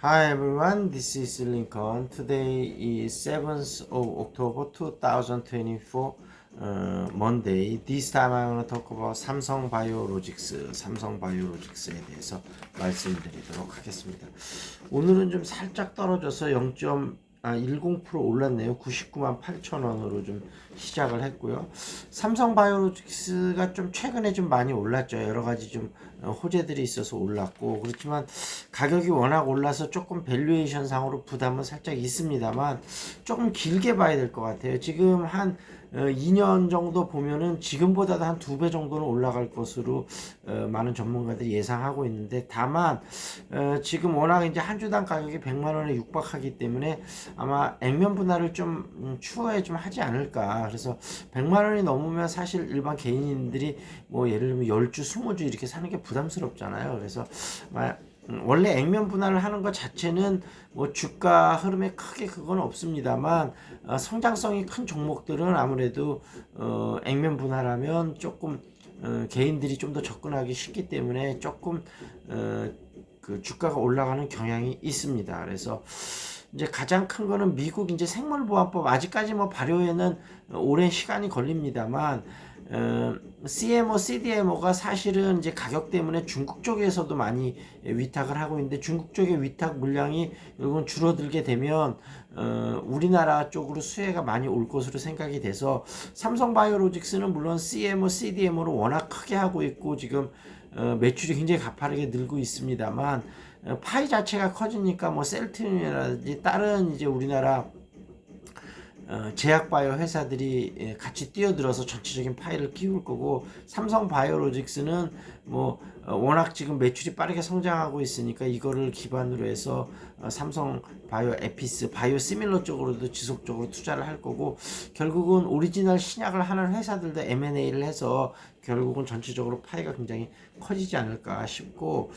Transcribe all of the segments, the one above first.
Hi everyone, this is Lincoln. Today is 7th of October 2024, Monday. This time I want to talk about 삼성 바이오로직스, 삼성 바이오로직스에 대해서 말씀드리도록 하겠습니다. 오늘은 좀 살짝 떨어져서 0.10% 올랐네요. 99만 8천 원으로 좀 시작을 했고요. 삼성 바이오로직스가 좀 최근에 좀 많이 올랐죠. 여러 가지 좀 호재들이 있어서 올랐고, 그렇지만 가격이 워낙 올라서 조금 밸류에이션 상으로 부담은 살짝 있습니다만 조금 길게 봐야 될 것 같아요. 지금 한 2년 정도 보면은 지금보다도 한 2배 정도는 올라갈 것으로 많은 전문가들이 예상하고 있는데, 다만 지금 워낙 이제 한 주당 가격이 100만 원에 육박하기 때문에 아마 액면 분할을 좀 추후에 좀 하지 않을까. 그래서 100만 원이 넘으면 사실 일반 개인들이 뭐 예를 들면 10주, 20주 이렇게 사는 게 부담스럽잖아요. 그래서 원래 액면 분할을 하는 것 자체는 뭐 주가 흐름에 크게 그건 없습니다만, 성장성이 큰 종목들은 아무래도 액면 분할하면 조금 개인들이 좀 더 접근하기 쉽기 때문에 조금 그 주가가 올라가는 경향이 있습니다. 그래서 이제 가장 큰 거는 미국 이제 생물보안법, 아직까지 뭐 발효에는 오랜 시간이 걸립니다만, CMO, CDMO가 사실은 이제 가격 때문에 중국 쪽에서도 많이 위탁을 하고 있는데, 중국 쪽의 위탁 물량이 이건 줄어들게 되면 우리나라 쪽으로 수혜가 많이 올 것으로 생각이 돼서, 삼성바이오로직스는 물론 CMO, CDMO로 워낙 크게 하고 있고 지금 매출이 굉장히 가파르게 늘고 있습니다만, 파이 자체가 커지니까 뭐 셀트리온이라든지 다른 이제 우리나라 제약바이오 회사들이 같이 뛰어들어서 전체적인 파이를 키울 거고, 삼성 바이오로직스는 뭐 워낙 지금 매출이 빠르게 성장하고 있으니까 이거를 기반으로 해서 삼성 바이오 에피스, 바이오 시밀러 쪽으로도 지속적으로 투자를 할 거고, 결국은 오리지널 신약을 하는 회사들도 M&A를 해서 결국은 전체적으로 파이가 굉장히 커지지 않을까 싶고,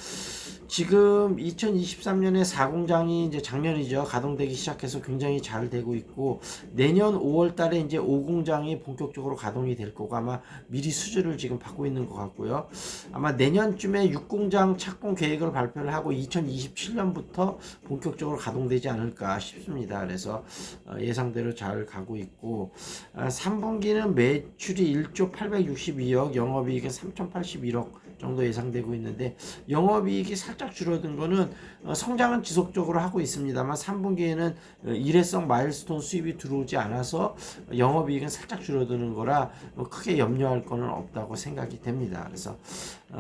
지금 2023년에 4공장이 이제 작년이죠, 가동되기 시작해서 굉장히 잘 되고 있고, 내년 5월 달에 이제 5공장이 본격적으로 가동이 될 거고, 아마 미리 수주를 지금 받고 있는 것 같고요. 아마 내년쯤에 6공장 착공 계획을 발표를 하고 2027년부터 본격적으로 가동되지 않을까 싶습니다. 그래서 예상대로 잘 가고 있고, 3분기는 매출이 1조 862억, 영업이익은 3081억 정도 예상되고 있는데, 영업이익이 살짝 줄어든 거는 성장은 지속적으로 하고 있습니다만 3분기에는 일회성 마일스톤 수입이 들어오지 않아서 영업이익은 살짝 줄어드는 거라 크게 염려할 거는 없다고 생각이 됩니다. 그래서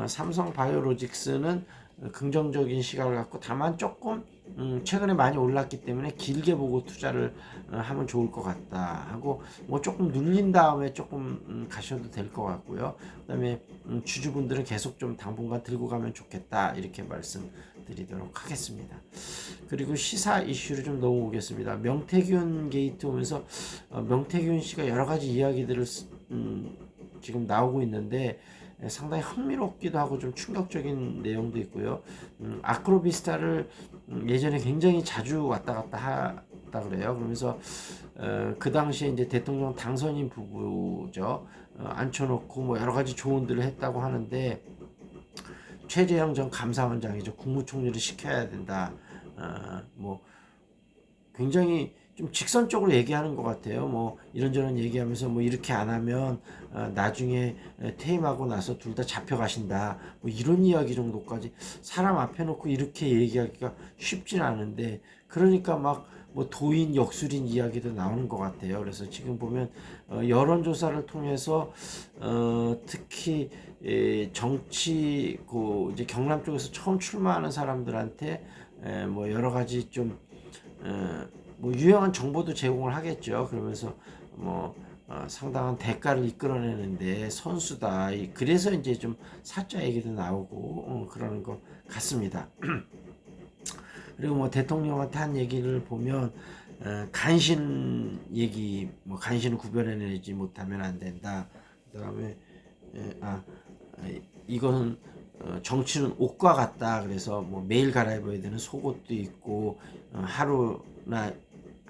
삼성 바이오로직스는 긍정적인 시각을 갖고, 다만 조금 최근에 많이 올랐기 때문에 길게 보고 투자를 하면 좋을 것 같다 하고, 뭐 조금 눌린 다음에 조금 가셔도 될 것 같고요. 그 다음에 주주분들은 계속 좀 당분간 들고 가면 좋겠다, 이렇게 말씀드리도록 하겠습니다. 그리고 시사 이슈를 좀 넘어오겠습니다. 명태균 게이트 오면서 명태균 씨가 여러 가지 이야기들을 지금 나오고 있는데, 상당히 흥미롭기도 하고 좀 충격적인 내용도 있고요. 아크로비스타를 예전에 굉장히 자주 왔다 갔다 했다 그래요. 그러면서 그 당시에 이제 대통령 당선인 부부죠. 앉혀놓고 뭐 여러 가지 조언들을 했다고 하는데, 최재형 전 감사원장이죠. 국무총리를 시켜야 된다. 뭐 굉장히 좀 직선적으로 얘기하는 것 같아요. 뭐 이런저런 얘기하면서 뭐 이렇게 안 하면 나중에 퇴임하고 나서 둘 다 잡혀가신다, 뭐 이런 이야기 정도까지 사람 앞에 놓고 이렇게 얘기하기가 쉽진 않은데, 그러니까 막 뭐 도인 역술인 이야기도 나오는 것 같아요. 그래서 지금 보면 여론조사를 통해서 특히 정치 이제 경남 쪽에서 처음 출마하는 사람들한테 뭐 여러 가지 좀 뭐 유용한 정보도 제공을 하겠죠. 그러면서 뭐 상당한 대가를 이끌어내는데 선수다. 그래서 이제 좀 사자 얘기도 나오고 그러는 것 같습니다. 그리고 뭐 대통령한테 한 얘기를 보면 간신 얘기, 뭐 간신을 구별해내지 못하면 안 된다. 그다음에 이거는 정치는 옷과 같다. 그래서 뭐 매일 갈아입어야 되는 속옷도 있고, 하루나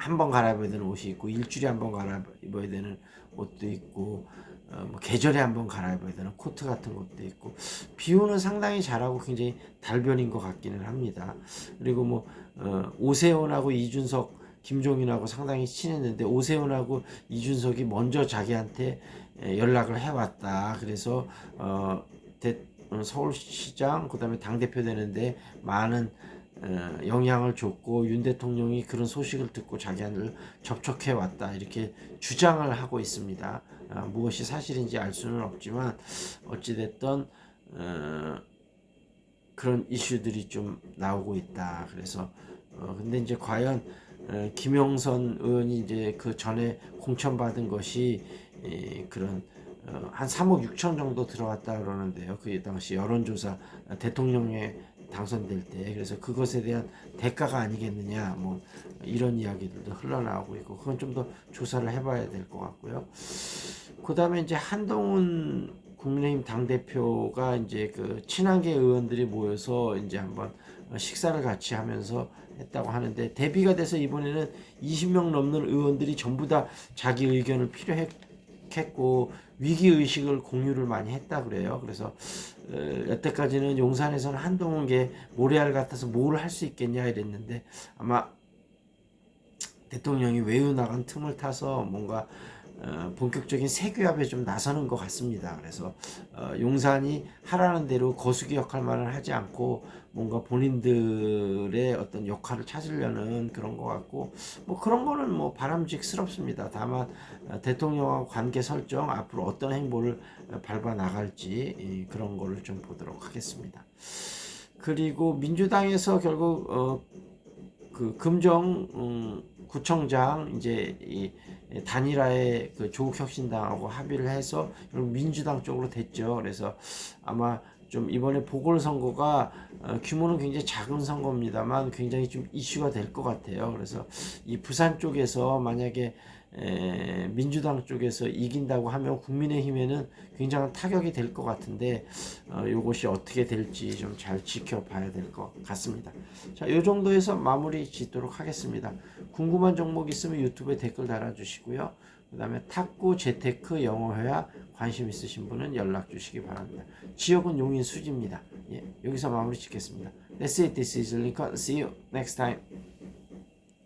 한 번 갈아입어야 되는 옷이 있고, 일주일에 한 번 갈아입어야 되는 옷도 있고, 뭐 계절에 한번 갈아입어야 되는 코트 같은 것도 있고 비유는 상당히 잘하고 굉장히 달변인 것 같기는 합니다. 그리고 뭐 오세훈하고 이준석, 김종인하고 상당히 친했는데 오세훈하고 이준석이 먼저 자기한테 연락을 해왔다. 그래서 서울시장 그다음에 당대표 되는데 많은 영향을 줬고 윤 대통령이 그런 소식을 듣고 자기를 접촉해 왔다 이렇게 주장을 하고 있습니다. 무엇이 사실인지 알 수는 없지만 어찌됐든 그런 이슈들이 좀 나오고 있다. 그래서 근데 이제 과연 김영선 의원이 이제 그 전에 공천받은 것이 그런 한 3억 6천 정도 들어왔다 그러는데요. 그 당시 여론조사 대통령에 당선될 때 그래서 그것에 대한 대가가 아니겠느냐 뭐 이런 이야기들도 흘러나오고 있고 그건 좀 더 조사를 해봐야 될 것 같고요. 그 다음에 이제 한동훈 국민의힘 당대표가 이제 그 친한계 의원들이 모여서 이제 한번 식사를 같이 하면서 했다고 하는데 대비가 돼서 이번에는 20명 넘는 의원들이 전부 다 자기 의견을 필요했고 위기 의식을 공유를 많이 했다 그래요. 그래서 여태까지는 용산에서는 한동훈계 모래알 같아서 뭘 할 수 있겠냐 이랬는데 아마 대통령이 외유 나간 틈을 타서 뭔가 본격적인 세규합에 좀 나서는 것 같습니다. 그래서 용산이 하라는 대로 거수기 역할만을 하지 않고 뭔가 본인들의 어떤 역할을 찾으려는 그런 것 같고 뭐 그런 거는 뭐 바람직스럽습니다. 다만 대통령과 관계 설정 앞으로 어떤 행보를 밟아 나갈지 그런 거를 좀 보도록 하겠습니다. 그리고 민주당에서 결국 그 금정 구청장 이제 이 단일화에 그 조국혁신당하고 합의를 해서 민주당 쪽으로 됐죠. 그래서 아마 좀 이번에 보궐선거가 규모는 굉장히 작은 선거입니다만 굉장히 좀 이슈가 될 것 같아요. 그래서 이 부산 쪽에서 만약에 민주당 쪽에서 이긴다고 하면 국민의힘에는 굉장한 타격이 될 것 같은데 이것이 어떻게 될지 좀 잘 지켜봐야 될 것 같습니다. 자, 이 정도에서 마무리 짓도록 하겠습니다. 궁금한 종목 있으면 유튜브에 댓글 달아주시고요. 그 다음에 탁구, 재테크, 영어회화 관심 있으신 분은 연락 주시기 바랍니다. 지역은 용인 수지입니다. 예, 여기서 마무리 짓겠습니다. That's it. This is Lincoln. See you next time.